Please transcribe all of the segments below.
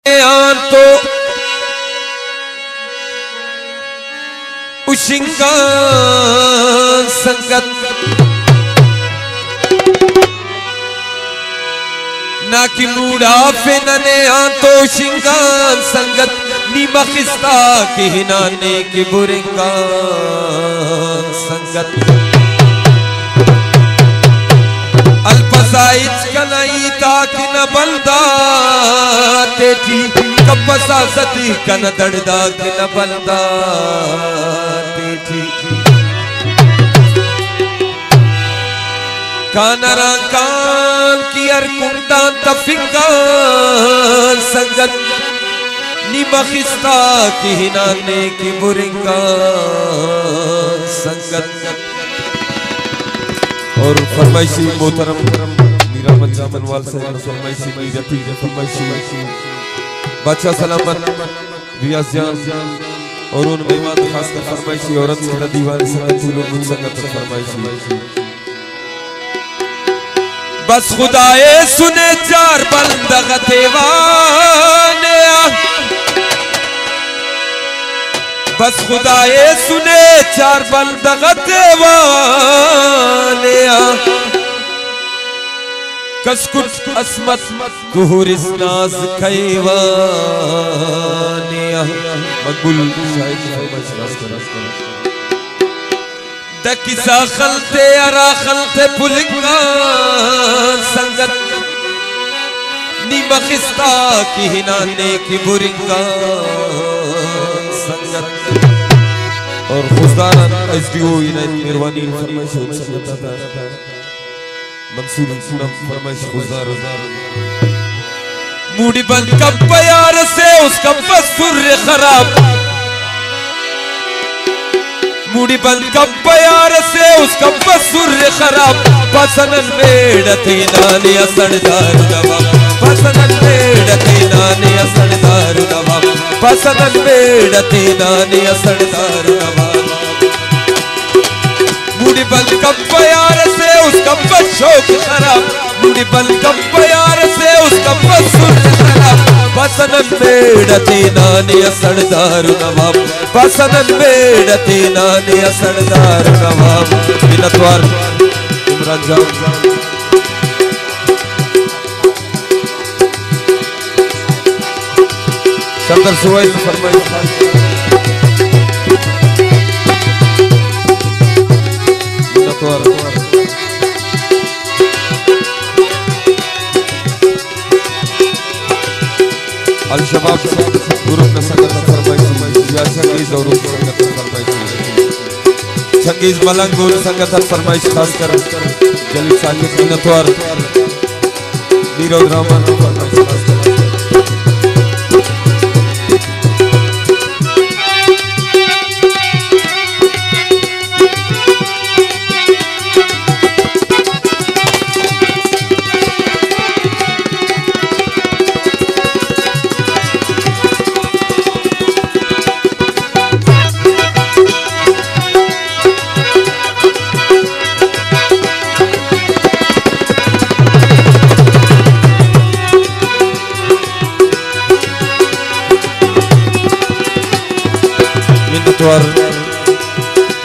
तो उशिंगा संगत ना कि मूड़ा पे नने तो उशिंगा संगत नी बखिस्ता के हिनाने के बुरेंगा संगत अल्पसाइज कनाई ताक न बलदा तेठी कपसा सती कन दड़दा के न बलदा तेठी कानरा कान की अरकुंडा तफिका संगत निबखिस्ता की हिनाने की बुरिंगा संगत। और फरमाइशी मोहतरम मीरामत जामनवाल साहब फरमाइशी मीरती फरमाइशी बादशाह सलामत रियाज जान और उन मेहमान खास कर फरमाइशी औरत से दीवान संगत लोग संगत फरमाइशी बस खुदाए सुने चार बंदग देवाने बस खुदाए सुने चार बंदग देवाने कसकुट असमत तुहुरिस नाज खैवाने मकबूल दकिसा खलते अरा खलते पुलिंगा संगत निबखिस्ता की हिनाने की बुरिंगा संगत। और खुशदारन एसडीओ इनायत मेहरबानी फरमाइश मंसूर सुनम फरमाइश खुशदार मूडी बंद कब प्यार से उसका बसुर खराब मूडी बंद कब प्यार से उसका बसुर खराब पसनन बेड़ते नाने असरदार नवाब पसनन बेड़ते नाने असरदार नवाब पसनन बेड़ते नाने असरदार नवाब मूडी बंद कब प्यार से उसका बशौक खराब मूडी बंद कब प्यार से उसका बसुर खराब पसनन बेड़ते नाने असरदार नवाब पसनन बेड़ते नाने असरदार नवाब बिनतवार इमरान जान सदर सुवैल फरमाइश बिनतवार अल शबाब ग्रुप में संगत फरमाइश या संगीत और संगत फरमाइश संगीत मलंग गुल संगत फरमाइश खास कर जली साकिब बिनतवार नीरज रहमान फरमाइश खास कर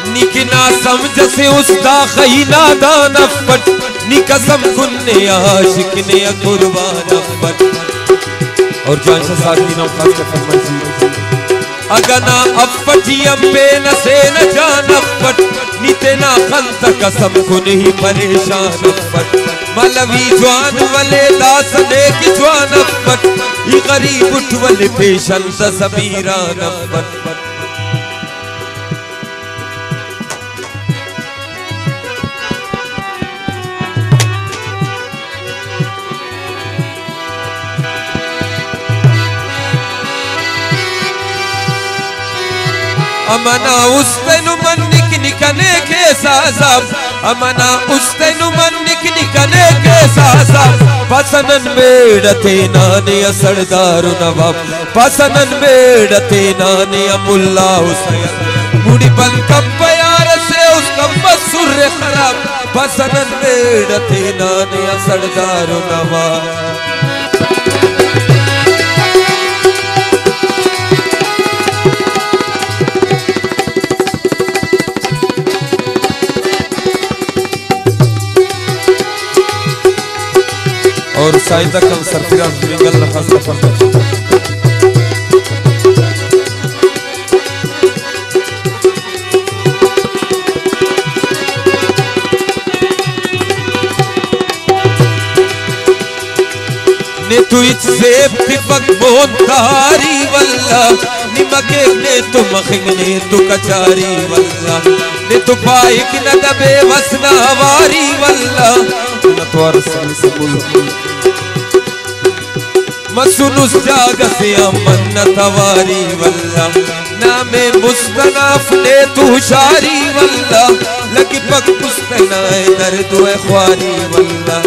निकना समझ से उसका खैना दाना पट निकसम कुन्ने आशिक ने कुर्बान पट। और जान साथी नाम खास कर फरमाइशी अगना अपटियम पे न से न जान पट नितना खंत कसम को नहीं परेशान पट मलवी जवान वाले दास ने की जवान पट ये गरीब उठवल पेशन समीरा पट अमना उस्तनु मन निकने के साज़ब अमना उस्तनु मन निकने के साज़ब पसनन बेड़ते नाने असरदार नवाब पसनन बेड़ते नाने अमुल्ला हुसैन मूडी बंद कब प्यार से उसका बसुर खराब पसनन बेड़ते नाने असरदार नवाब साइदा कम सरफराज मिंगल नफास फरमाइश ने तू इच्छे पिपक मोंतारी वल्ला निमके ने तू मखिंग ने तू कचारी वल्ला ने तू पाइक न दबे वसना वारी वल्ला नतवार सबुल मसुनुस जाग से मन्नत वारी वल्ला नामे मुस्तनाफ ने तू शारी वल्ला लगी पक मुस्तना दर्द है ख्वारी वल्ला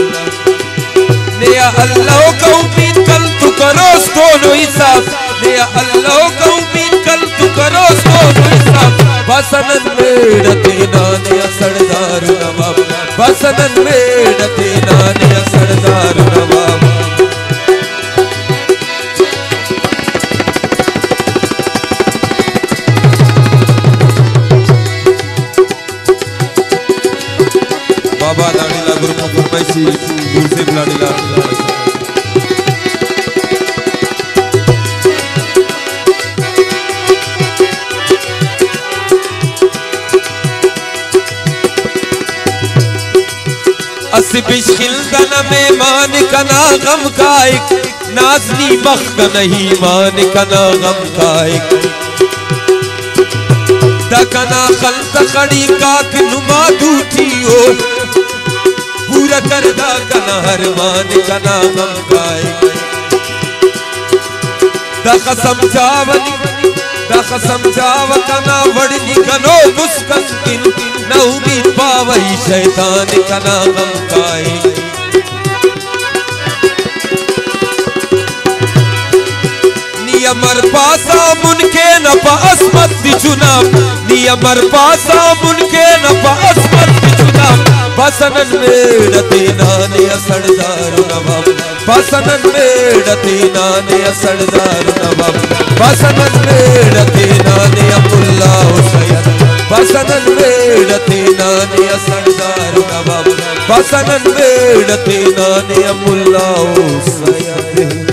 ने या अल्लाह का उम्मीद कल तू करो दोनों हिसाब ने या अल्लाह का उम्मीद कल तू करो दोनों हिसाब बसनन में डते नाने सरदार नवाब बसनन में डते नाने सरदार नवाब बाबा लाडीला गुरु को फरमाइशी दूर से लाडीला असिबिश खिलदन में मान कना गम का एक नाजनी मख का नहीं मान कना गम का एक दकना खल्त खड़ी काक नुमा दूठी हो पूरा करदा कना हर मान कना गम का एक दखसम चाव कना वड़नी कनो मुस्कन न उम्मीद पावई शैतान कना गम काए नियमर पासा मुनके न पासमत दिचुना नियमर पासा मुनके न पासमत दिचुना बसनन में डते नाने सरदार नवाब बसनन में डते नाने सरदार नवाब बसनन में डते नाने अब्दुल्ला हुसैन बसनन में डते नाने सरदार नवाब बसनन में डते नाने अब्दुल्ला हुसैन